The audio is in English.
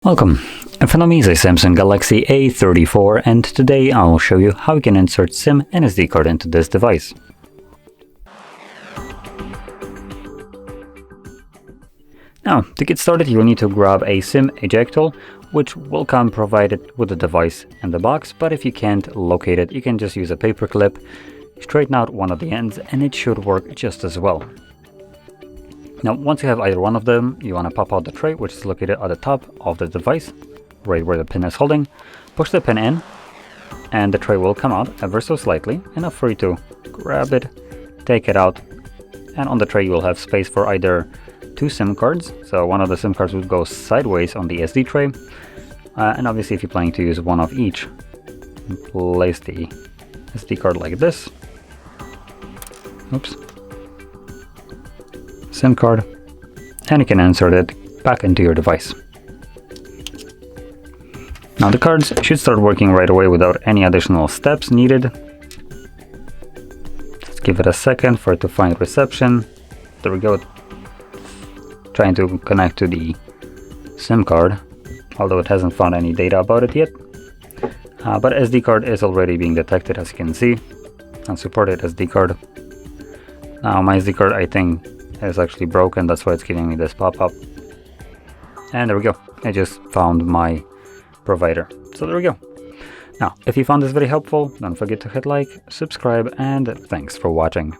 Welcome. In front of me is a Samsung Galaxy A34, and today I will show you how you can insert SIM and SD card into this device. Now, to get started, you will need to grab a SIM ejector, which will come provided with the device in the box, but if you can't locate it, you can just use a paper clip, straighten out one of the ends, and it should work just as well. Now, once you have either one of them, you want to pop out the tray, which is located at the top of the device, right where the pin is holding. Push the pin in, and the tray will come out ever so slightly, enough for you to grab it, take it out, and on the tray you will have space for either two SIM cards. So one of the SIM cards would go sideways on the SD tray, and obviously if you're planning to use one of each, place the SD card like this. Oops. SIM card, and you can insert it back into your device. Now the cards should start working right away without any additional steps needed. Just give it a second for it to find reception. There we go. Trying to connect to the SIM card, although it hasn't found any data about it yet. But SD card is already being detected, as you can see. Unsupported SD card. Now my SD card, I think, is actually broken, that's why it's giving me this pop-up. And there we go, I just found my provider. So there we go. Now, if you found this very helpful, don't forget to hit like, subscribe, and thanks for watching.